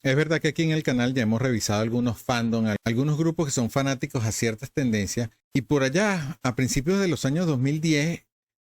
Es verdad que aquí en el canal ya hemos revisado algunos fandom, algunos grupos que son fanáticos a ciertas tendencias. Y por allá, a principios de los años 2010,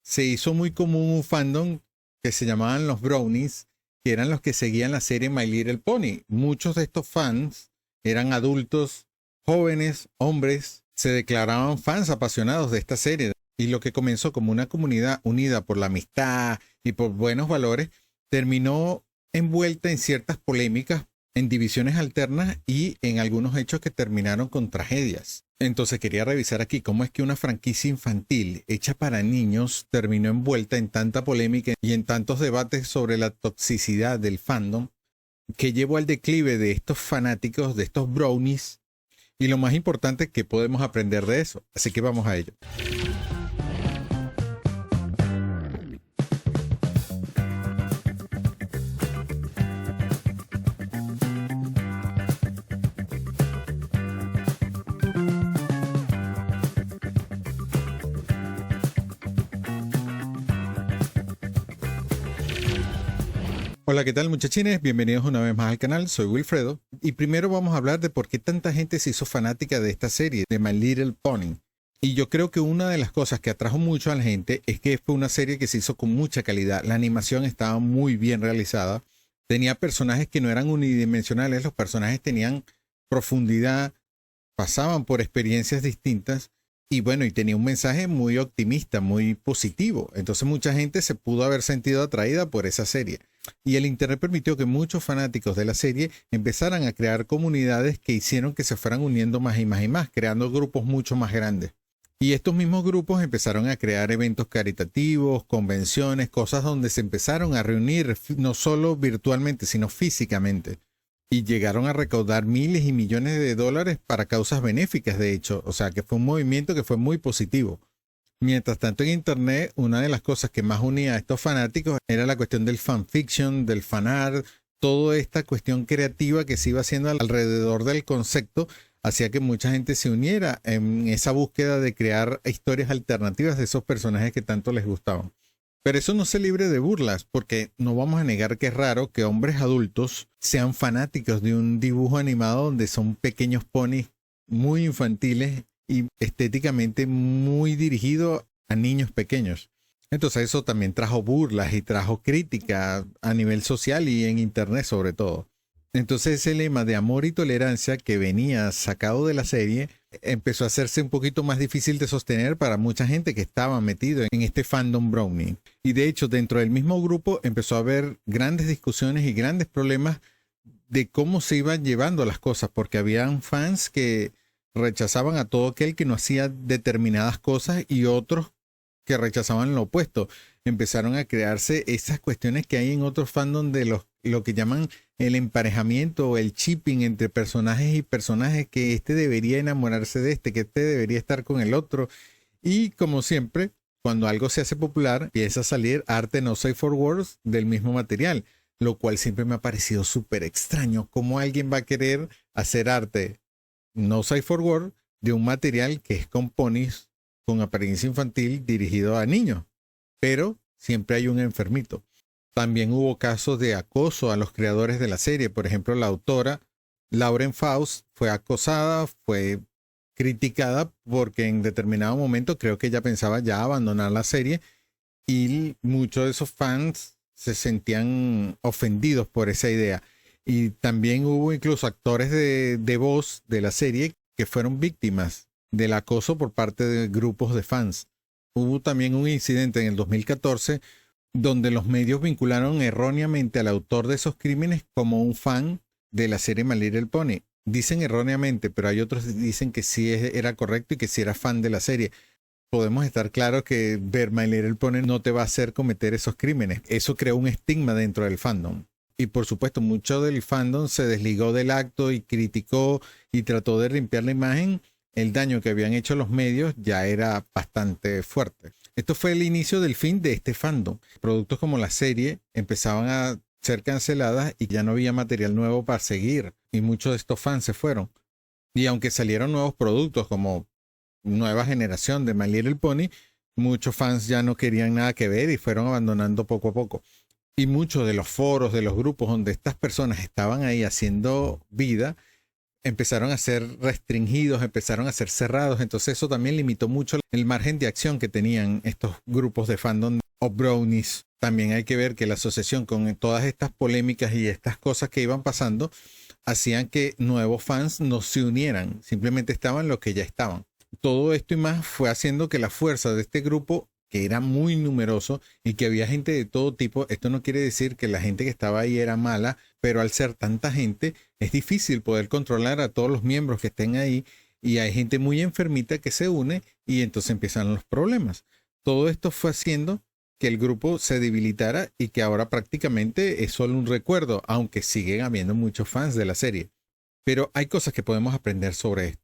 se hizo muy común un fandom que se llamaban los Brownies, que eran los que seguían la serie My Little Pony. Muchos de estos fans eran adultos, jóvenes, hombres, se declaraban fans apasionados de esta serie. Y lo que comenzó como una comunidad unida por la amistad y por buenos valores, terminó envuelta en ciertas polémicas, en divisiones alternas y en algunos hechos que terminaron con tragedias. Entonces quería revisar aquí cómo es que una franquicia infantil hecha para niños terminó envuelta en tanta polémica y en tantos debates sobre la toxicidad del fandom que llevó al declive de estos fanáticos, de estos brownies, y lo más importante que podemos aprender de eso. Así que vamos a ello. Hola, ¿qué tal muchachines? Bienvenidos una vez más al canal, soy Wilfredo y primero vamos a hablar de por qué tanta gente se hizo fanática de esta serie, de My Little Pony. Y yo creo que una de las cosas que atrajo mucho a la gente es que fue una serie que se hizo con mucha calidad, la animación estaba muy bien realizada, tenía personajes que no eran unidimensionales, los personajes tenían profundidad, pasaban por experiencias distintas y bueno, y tenía un mensaje muy optimista, muy positivo. Entonces mucha gente se pudo haber sentido atraída por esa serie. Y el internet permitió que muchos fanáticos de la serie empezaran a crear comunidades que hicieron que se fueran uniendo más y más y más, creando grupos mucho más grandes. Y estos mismos grupos empezaron a crear eventos caritativos, convenciones, cosas donde se empezaron a reunir no solo virtualmente, sino físicamente. Y llegaron a recaudar miles y millones de dólares para causas benéficas, de hecho. O sea, que fue un movimiento que fue muy positivo. Mientras tanto, en internet, una de las cosas que más unía a estos fanáticos era la cuestión del fanfiction, del fanart, toda esta cuestión creativa que se iba haciendo alrededor del concepto, hacía que mucha gente se uniera en esa búsqueda de crear historias alternativas de esos personajes que tanto les gustaban. Pero eso no se libre de burlas, porque no vamos a negar que es raro que hombres adultos sean fanáticos de un dibujo animado donde son pequeños ponis muy infantiles y estéticamente muy dirigido a niños pequeños. Entonces eso también trajo burlas y trajo crítica a nivel social y en internet sobre todo. Entonces ese lema de amor y tolerancia que venía sacado de la serie empezó a hacerse un poquito más difícil de sostener para mucha gente que estaba metido en este fandom brownie. Y de hecho dentro del mismo grupo empezó a haber grandes discusiones y grandes problemas de cómo se iban llevando las cosas, porque habían fans que rechazaban a todo aquel que no hacía determinadas cosas y otros que rechazaban lo opuesto. Empezaron a crearse esas cuestiones que hay en otros fandom de lo que llaman el emparejamiento o el shipping entre personajes y personajes, que este debería enamorarse de este, que este debería estar con el otro. Y como siempre, cuando algo se hace popular, empieza a salir arte no safe for words del mismo material, lo cual siempre me ha parecido súper extraño. ¿Cómo alguien va a querer hacer arte no safe for work de un material que es con ponis con apariencia infantil dirigido a niños? Pero siempre hay un enfermito. También hubo casos de acoso a los creadores de la serie. Por ejemplo, la autora Lauren Faust fue acosada, fue criticada porque en determinado momento creo que ella pensaba ya abandonar la serie y muchos de esos fans se sentían ofendidos por esa idea. Y también hubo incluso actores de voz de la serie que fueron víctimas del acoso por parte de grupos de fans. Hubo también un incidente en el 2014 donde los medios vincularon erróneamente al autor de esos crímenes como un fan de la serie My Little Pony. Dicen erróneamente, pero hay otros que dicen que sí era correcto y que sí era fan de la serie. Podemos estar claros que ver My Little Pony no te va a hacer cometer esos crímenes. Eso creó un estigma dentro del fandom. Y por supuesto, mucho del fandom se desligó del acto y criticó y trató de limpiar la imagen. El daño que habían hecho los medios ya era bastante fuerte. Esto fue el inicio del fin de este fandom. Productos como la serie empezaban a ser canceladas y ya no había material nuevo para seguir. Y muchos de estos fans se fueron. Y aunque salieron nuevos productos como nueva generación de My Little Pony, muchos fans ya no querían nada que ver y fueron abandonando poco a poco. y muchos de los foros, de los grupos donde estas personas estaban ahí haciendo vida, empezaron a ser restringidos, empezaron a ser cerrados. Entonces eso también limitó mucho el margen de acción que tenían estos grupos de fandom o brownies. También hay que ver que la asociación con todas estas polémicas y estas cosas que iban pasando hacían que nuevos fans no se unieran, simplemente estaban los que ya estaban. Todo esto y más fue haciendo que la fuerza de este grupo, que era muy numeroso y que había gente de todo tipo, esto no quiere decir que la gente que estaba ahí era mala, pero al ser tanta gente es difícil poder controlar a todos los miembros que estén ahí, y hay gente muy enfermita que se une y entonces empiezan los problemas. Todo esto fue haciendo que el grupo se debilitara y que ahora prácticamente es solo un recuerdo, aunque siguen habiendo muchos fans de la serie. Pero hay cosas que podemos aprender sobre esto.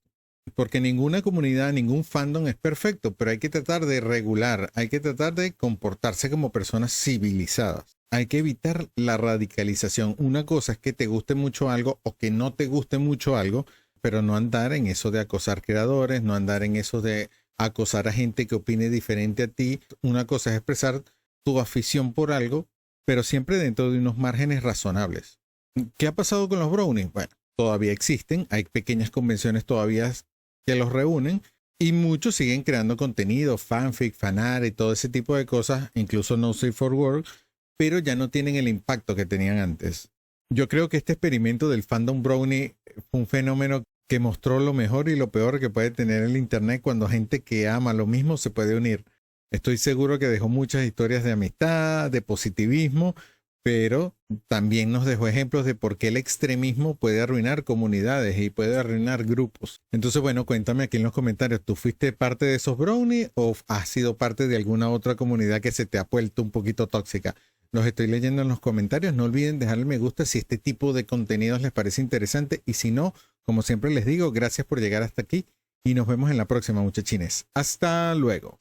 Porque ninguna comunidad, ningún fandom es perfecto, pero hay que tratar de regular, hay que tratar de comportarse como personas civilizadas. Hay que evitar la radicalización. Una cosa es que te guste mucho algo o que no te guste mucho algo, pero no andar en eso de acosar creadores, no andar en eso de acosar a gente que opine diferente a ti. Una cosa es expresar tu afición por algo, pero siempre dentro de unos márgenes razonables. ¿Qué ha pasado con los brownies? Bueno, todavía existen, hay pequeñas convenciones todavía que los reúnen y muchos siguen creando contenido, fanfic, fanart y todo ese tipo de cosas, incluso No Safe for Work, pero ya no tienen el impacto que tenían antes. Yo creo que este experimento del fandom brownie fue un fenómeno que mostró lo mejor y lo peor que puede tener el internet cuando gente que ama lo mismo se puede unir. Estoy seguro que dejó muchas historias de amistad, de positivismo, pero también nos dejó ejemplos de por qué el extremismo puede arruinar comunidades y puede arruinar grupos. Entonces, bueno, cuéntame aquí en los comentarios, ¿tú fuiste parte de esos brownies o has sido parte de alguna otra comunidad que se te ha vuelto un poquito tóxica? Los estoy leyendo en los comentarios. No olviden dejarle me gusta si este tipo de contenidos les parece interesante, y si no, como siempre les digo, gracias por llegar hasta aquí y nos vemos en la próxima, muchachines. Hasta luego.